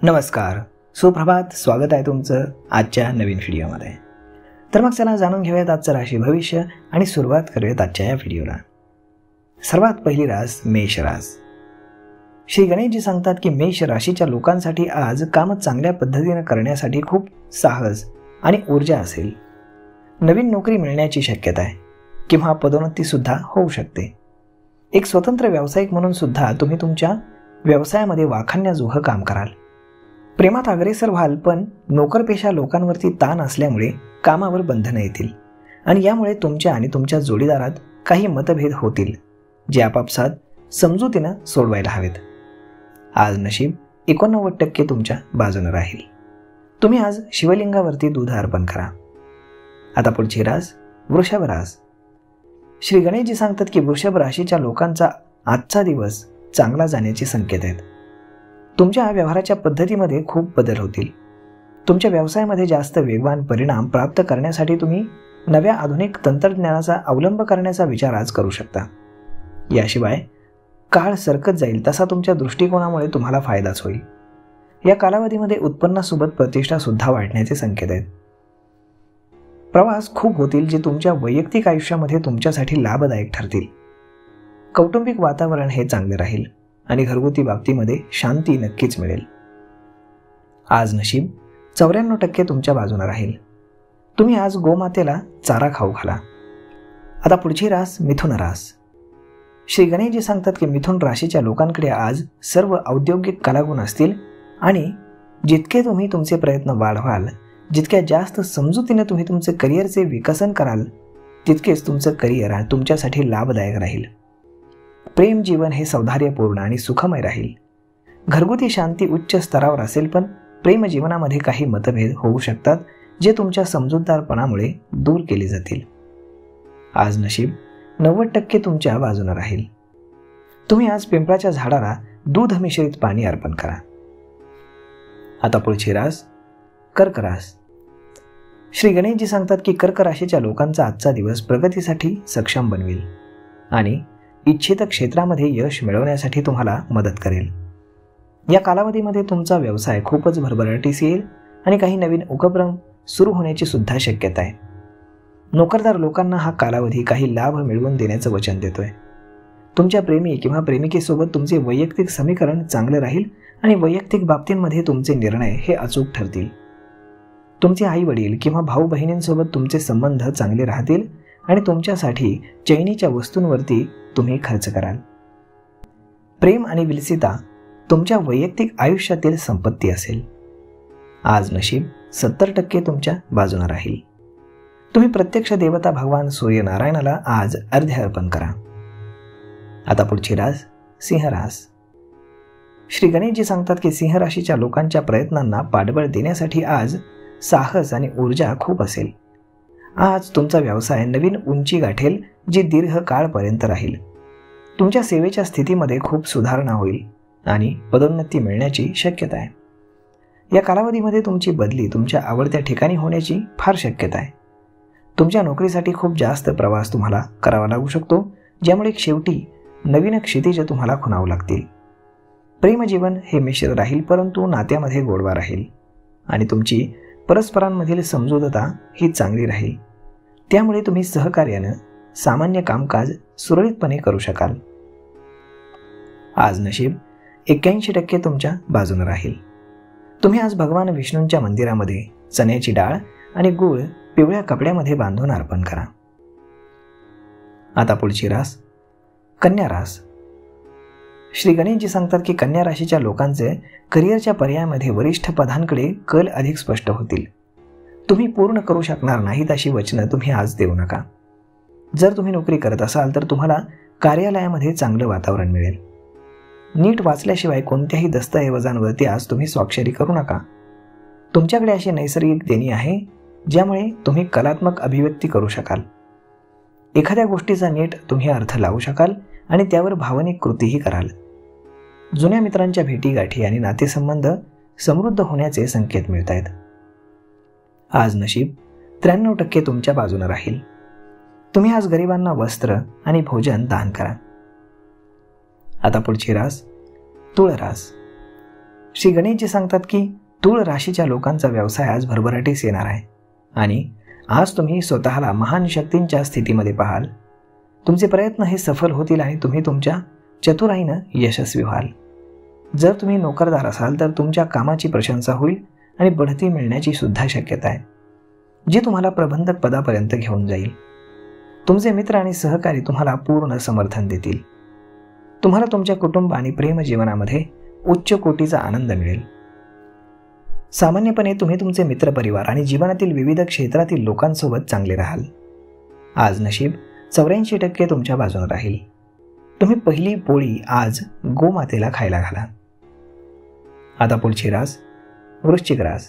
नमस्कार, सुप्रभात. स्वागत आहे तुमचं आजच्या नवीन व्हिडिओमध्ये. तर मग चला जाणून घेऊयात आजचं राशी भविष्य आणि सुरुवात करूयात आजच्या या व्हिडिओला. सर्वात पहिली रास मेष रास. श्री गणेशजी सांगतात की मेष राशीच्या लोकांसाठी आज काम चांगल्या पद्धतीने करण्यासाठी खूप साहस आणि ऊर्जा असेल. नवीन नोकरी मिळण्याची शक्यता आहे किंवा पदोन्नती सुद्धा होऊ शकते. एक स्वतंत्र व्यावसायिक म्हणून सुद्धा तुम्ही तुमच्या व्यवसायामध्ये वाखाणण्याजोगं काम कराल. प्रेमात अग्रेसर व्हाल, पण नोकरपेशा लोकांवरती ताण असल्यामुळे कामावर बंधनं येतील आणि यामुळे तुमच्या आणि तुमच्या जोडीदारात काही मतभेद होतील, जे आपापसात समजुतीनं सोडवायला हवेत. आज नशीब 89% तुमच्या बाजूने राहील. तुम्ही आज शिवलिंगावरती दूध अर्पण करा. आता पुढची रास वृषभ रास. श्री गणेशजी सांगतात की वृषभ राशीच्या लोकांचा आजचा दिवस चांगला जाण्याचे संकेत आहेत. तुमच्या व्यवहाराच्या पद्धतीमध्ये खूप बदल होतील. तुमच्या व्यवसायामध्ये जास्त वेगवान परिणाम प्राप्त करण्यासाठी तुम्ही नव्या आधुनिक तंत्रज्ञानाचा अवलंब करण्याचा विचार आज करू शकता. याशिवाय काळ सरकत जाईल तसा तुमच्या दृष्टिकोनामुळे तुम्हाला फायदाच होईल. या कालावधीमध्ये उत्पन्नासोबत प्रतिष्ठा सुद्धा वाढण्याचे संकेत आहेत. प्रवास खूप होतील, जे तुमच्या वैयक्तिक आयुष्यामध्ये तुमच्यासाठी लाभदायक ठरतील. कौटुंबिक वातावरण हे चांगले राहील आणि घरगुती बाबतीमध्ये शांती नक्कीच मिळेल. आज नशीब 94% तुमच्या बाजूने राहील. तुम्ही आज गोमातेला चारा खाऊ घाला. आता पुढची रास मिथुन रास. श्री गणेशजी सांगतात की मिथुन राशीच्या लोकांकडे आज सर्व औद्योगिक कलागुण असतील आणि जितके तुम्ही तुमचे प्रयत्न वाढवाल, जितक्या जास्त समजुतीने तुम्ही तुमचे करिअरचे विकसन कराल, तितकेच तुमचं करिअर तुमच्यासाठी लाभदायक राहील. प्रेम जीवन हे सौंदर्यपूर्ण आणि सुखमय राहील. घरगुती शांती उच्च स्तरावर असेल, पण प्रेम जीवनामध्ये काही मतभेद होऊ शकतात, जे तुमच्या समजूतदारपणामुळे दूर केले जातील. आज नशीब 90% तुमच्या बाजूने राहील. तुम्ही आज पिंपळाच्या झाडाला दूध मिश्रित पाणी अर्पण करा. आता पुढची रास कर्क रास. श्री गणेशजी सांगतात की कर्क राशीच्या लोकांचा आजचा दिवस प्रगतीसाठी सक्षम बनवेल आणि इच्छित क्षेत्रामध्ये यश मिळवण्यासाठी तुम्हाला मदत करेल. या कालावधीमध्ये तुमचा व्यवसाय खूपच भरभराटीस येईल आणि काही नवीन उपक्रम सुरू होण्याची सुद्धा शक्यता आहे. नोकरदार लोकांना हा कालावधी काही लाभ मिळवून देण्याचं वचन देतोय. तुमच्या प्रेमी किंवा प्रेमिकेसोबत तुमचे वैयक्तिक समीकरण चांगले राहील आणि वैयक्तिक बाबतींमध्ये तुमचे निर्णय हे अचूक ठरतील. तुमचे आई वडील किंवा भाऊ बहिणींसोबत तुमचे संबंध चांगले राहतील आणि तुमच्यासाठी चैनीच्या वस्तूंवरती तुम्ही खर्च कराल. प्रेम आणि विलसिता तुमच्या वैयक्तिक आयुष्यातील संपत्ती असेल. आज नशीब 70% तुमच्या बाजूने राहील. तुम्ही प्रत्यक्ष देवता भगवान सूर्यनारायणाला आज अर्घ्य अर्पण करा. आता पुढची रास सिंह रास. श्री गणेशजी सांगतात की सिंह राशीच्या लोकांच्या प्रयत्नांना पाठबळ देण्यासाठी आज साहस आणि ऊर्जा खूप असेल. आज तुमचा व्यवसाय नवीन उंची गाठेल, जी दीर्घ काळपर्यंत राहील. तुमच्या सेवेच्या स्थितीमध्ये खूप सुधारणा होईल आणि पदोन्नती मिळण्याची शक्यता आहे. या कालावधीमध्ये तुमची बदली तुमच्या आवडत्या ठिकाणी होण्याची फार शक्यता आहे. तुमच्या नोकरीसाठी खूप जास्त प्रवास तुम्हाला करावा लागू शकतो, ज्यामुळे शेवटी नवीन क्षितिज तुम्हाला खुणावं लागतील. प्रेमजीवन हे मिश्र राहील, परंतु नात्यामध्ये गोडवा राहील आणि तुमची परस्परांमधील समजूतता ही चांगली राहील. त्यामुळे तुम्ही सहकार्यानं सामान्य कामकाज सुरळीतपणे करू शकाल. आज नशीब 81% तुमच्या बाजूने राहील. तुम्ही आज भगवान विष्णूंच्या मंदिरामध्ये चण्याची डाळ आणि गूळ पिवळ्या कपड्यामध्ये बांधून अर्पण करा. आता पुढची रास कन्या रास. श्री गणेशजी सांगतात की कन्या राशीच्या लोकांचे करिअरच्या पर्यायामध्ये वरिष्ठ पदांकडे कल अधिक स्पष्ट होतील. तुम्ही पूर्ण करू शकणार नाहीत अशी वचनं तुम्ही आज देऊ नका. जर तुम्ही नोकरी करत असाल तर तुम्हाला कार्यालयामध्ये चांगलं वातावरण मिळेल. नीट वाचल्याशिवाय कोणत्याही दस्तऐवजांवरती आज तुम्ही स्वाक्षरी करू नका. तुमच्याकडे अशी नैसर्गिक देणी आहे, ज्यामुळे तुम्ही कलात्मक अभिव्यक्ती करू शकाल. एखाद्या गोष्टीचा नीट तुम्ही अर्थ लावू शकाल आणि त्यावर भावनिक कृतीही कराल. जुन्या मित्रांच्या भेटीगाठी आणि नातेसंबंध समृद्ध होण्याचे संकेत मिळत आहेत. आज नशीब 93% तुमच्या बाजूने राहील. तुम्ही आज गरिबांना वस्त्र आणि भोजन दान करा. आता पुढची रास तुळ रास. श्री गणेशजी सांगतात की तूळ राशीच्या लोकांचा व्यवसाय आज भरभराटीस येणार आहे आणि आज तुम्ही स्वतःला महान शक्तींच्या स्थितीमध्ये पाहाल. तुमचे प्रयत्न हे सफल होतील आणि तुम्ही तुमच्या चतुराईनं यशस्वी व्हाल. जर तुम्ही नोकरदार असाल तर तुमच्या कामाची प्रशंसा होईल आणि बढती मिळण्याची सुद्धा शक्यता आहे, जी तुम्हाला प्रबंधक पदापर्यंत घेऊन जाईल. तुमचे मित्र आणि सहकारी तुम्हाला पूर्ण समर्थन देतील. तुम्हाला तुमच्या कुटुंब आणि प्रेम जीवनामध्ये उच्च कोटीचा आनंद मिळेल. सामान्यपणे तुम्ही तुमचे मित्रपरिवार आणि जीवनातील विविध क्षेत्रातील लोकांसोबत चांगले राहाल. आज नशीब 84% तुमच्या बाजूने राहील. तुम्ही पहिली पोळी आज गोमातेला खायला घाला. आता पुढची रास वृश्चिक रास.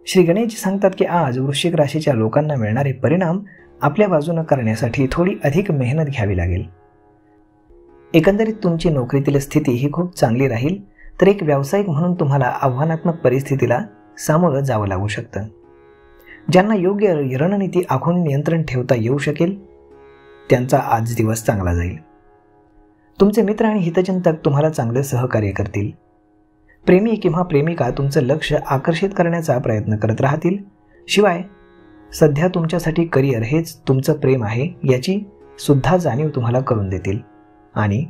श्री गणेशजी सांगतात की आज वृश्चिक राशीच्या लोकांना मिळणारे परिणाम आपल्या बाजूने करण्यासाठी थोडी अधिक मेहनत घ्यावी लागेल. एकंदरीत तुमची नोकरीतील स्थिती ही खूप चांगली राहील, तर एक व्यावसायिक म्हणून तुम्हाला आव्हानात्मक परिस्थितीला सामोरं जावं लागू शकतं. ज्यांना योग्य रणनीती आखून नियंत्रण ठेवता येऊ शकेल त्यांचा आज दिवस चांगला जाईल. तुमचे मित्र आणि हितचिंतक तुम्हाला चांगले सहकार्य करतील. प्रेमी किंवा प्रेमिका तुमचं लक्ष आकर्षित करण्याचा प्रयत्न करत राहतील. शिवाय सध्या तुमच्यासाठी करिअर हेच तुमचं प्रेम आहे याची सुद्धा जाणीव तुम्हाला करून देतील आणि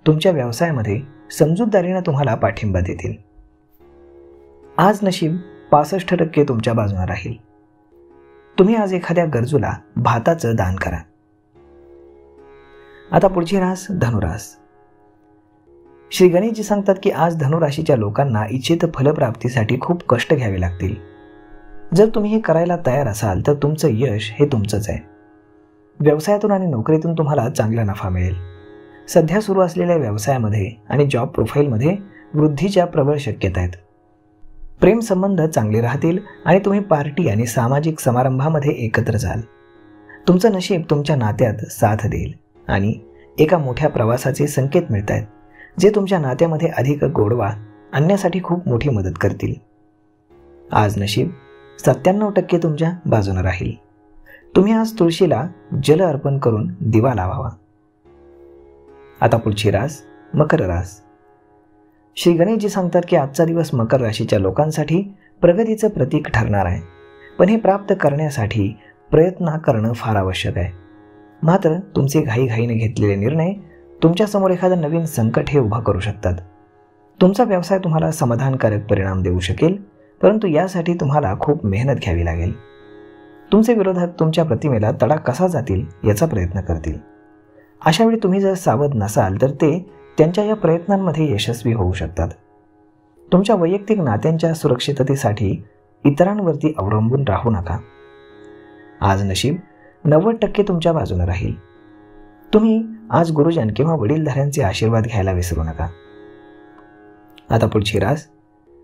तुमच्या व्यवसायामध्ये समजूतदारीने तुम्हाला पाठिंबा देतील. आज नशीब 65% तुमच्या बाजूने राहील. तुम्ही आज एखाद्या गरजूला भाताचं दान करा. आता पुढची रास धनुरास. श्री गणेशजी सांगतात की आज धनुराशीच्या लोकांना इच्छित फलप्राप्तीसाठी खूप कष्ट घ्यावे लागतील. जर तुम्ही हे करायला तयार असाल तर तुमचं यश हे तुमचंच आहे. व्यवसायातून आणि नोकरीतून तुम्हाला चांगला नफा मिळेल. सध्या सुरू असलेल्या व्यवसायामध्ये आणि जॉब प्रोफाईलमध्ये वृद्धीच्या प्रबळ शक्यता आहेत. प्रेम संबंध चांगले राहतील आणि तुम्ही पार्टी आणि सामाजिक समारंभामध्ये एकत्र जाल. तुमचं नशीब तुमच्या नात्यात साथ देईल आणि एका मोठ्या प्रवासाचे संकेत मिळत आहेत, जे तुमच्या नात्यामध्ये अधिक गोडवा आणण्यासाठी खूप मोठी मदत करतील. आज नशीब 97% तुमच्या बाजूने राहील. तुम्ही आज तुळशीला जल अर्पण करून दिवा लावावा. आता पुढची रास मकर रास. श्री गणेशजी सांगतात की आजचा दिवस मकर राशीच्या लोकांसाठी प्रगतीचं प्रतीक ठरणार आहे, पण हे प्राप्त करण्यासाठी प्रयत्न करणं फार आवश्यक आहे. मात्र तुमचे घाईघाईने घेतलेले निर्णय तुमच्यासमोर एखादं नवीन संकट हे उभा करू शकतात. तुमचा व्यवसाय तुम्हाला समाधानकारक परिणाम देऊ शकेल, परंतु यासाठी तुम्हाला खूप मेहनत घ्यावी लागेल. तुमचे विरोधक तुमच्या प्रतिमेला तडा कसा जातील याचा प्रयत्न करतील. अशावेळी तुम्ही जर सावध नसाल तर ते त्यांच्या या प्रयत्नांमध्ये यशस्वी होऊ शकतात. तुमच्या वैयक्तिक नात्यांच्या सुरक्षिततेसाठी इतरांवरती अवलंबून राहू नका. आज नशीब 90% तुमच्या बाजूने राहील. तुम्ही आज गुरुजन किंवा वडीलधाऱ्यांचे आशीर्वाद घ्यायला विसरू नका. आता पुढची रास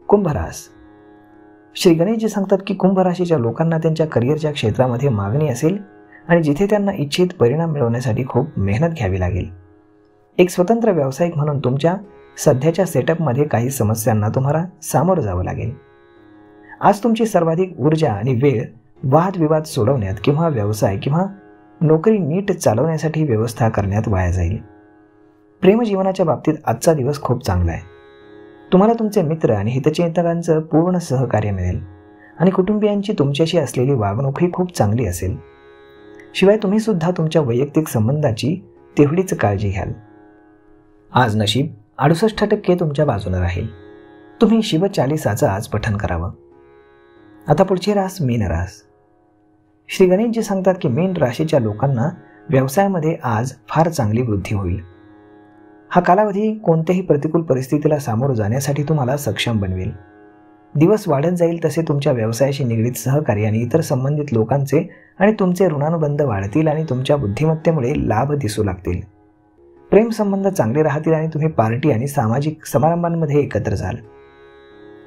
कुंभ रास. श्री गणेशजी सांगतात की कुंभ राशीच्या लोकांना त्यांच्या करिअरच्या क्षेत्रामध्ये मागणी असेल आणि जिथे त्यांना इच्छित परिणाम मिळवण्यासाठी खूप मेहनत घ्यावी लागेल. एक स्वतंत्र व्यावसायिक म्हणून तुमच्या सध्याच्या सेटअपमध्ये काही समस्यांना तुम्हाला सामोरं जावं लागेल. आज तुमची सर्वाधिक ऊर्जा आणि वेळ वादविवाद सोडवण्यात किंवा व्यवसाय किंवा नोकरी नीट चालवण्यासाठी व्यवस्था करण्यात वाया जाईल. प्रेमजीवनाच्या बाबतीत आजचा दिवस खूप चांगला आहे. तुम्हाला तुमचे मित्र आणि हितचिंतकांचं पूर्ण सहकार्य मिळेल आणि कुटुंबियांची तुमच्याशी असलेली वागणूक ही खूप चांगली असेल. शिवाय तुम्ही सुद्धा तुमच्या वैयक्तिक संबंधाची तेवढीच काळजी घ्याल. आज नशीब 68% तुमच्या बाजूने राहील. तुम्ही शिवचालिसाचं आज पठण करावं. आता पुढची रास मीन रास. श्री गणेशजी सांगतात की मीन राशीच्या लोकांना व्यवसायामध्ये आज फार चांगली वृद्धी होईल. हा कालावधी कोणत्याही प्रतिकूल परिस्थितीला सामोरं जाण्यासाठी तुम्हाला सक्षम बनवेल. दिवस वाढत जाईल तसे तुमच्या व्यवसायाशी निगडीत सहकार्य आणि इतर संबंधित लोकांचे आणि तुमचे ऋणानुबंध वाढतील आणि तुमच्या बुद्धिमत्तेमुळे लाभ दिसू लागतील. प्रेम संबंध चांगले राहतील आणि तुम्ही पार्टी आणि सामाजिक समारंभांमध्ये एकत्र जाल.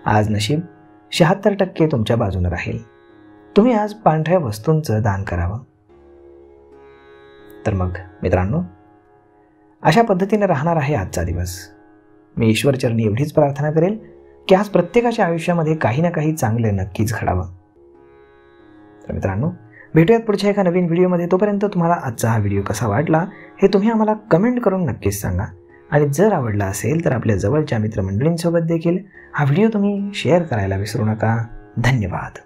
आज नशीब 76% तुमच्या बाजूने राहील. तुम्ही आज पांढऱ्या वस्तूंचं दान करावं. तर मग मित्रांनो, अशा पद्धतीने राहणार आहे आजचा दिवस. मी ईश्वरचरणी एवढीच प्रार्थना करेल की आज प्रत्येकाच्या आयुष्यामध्ये काही ना काही चांगले नक्कीच घडावं. तर मित्रांनो, भेटूयात पुढच्या एका नवीन व्हिडिओमध्ये. तोपर्यंत तुम्हाला आजचा हा व्हिडिओ कसा वाटला हे तुम्ही आम्हाला कमेंट करून नक्कीच सांगा आणि जर आवडला असेल तर आपल्या जवळच्या मित्रमंडळींसोबत देखील हा व्हिडिओ तुम्ही शेअर करायला विसरू नका. धन्यवाद.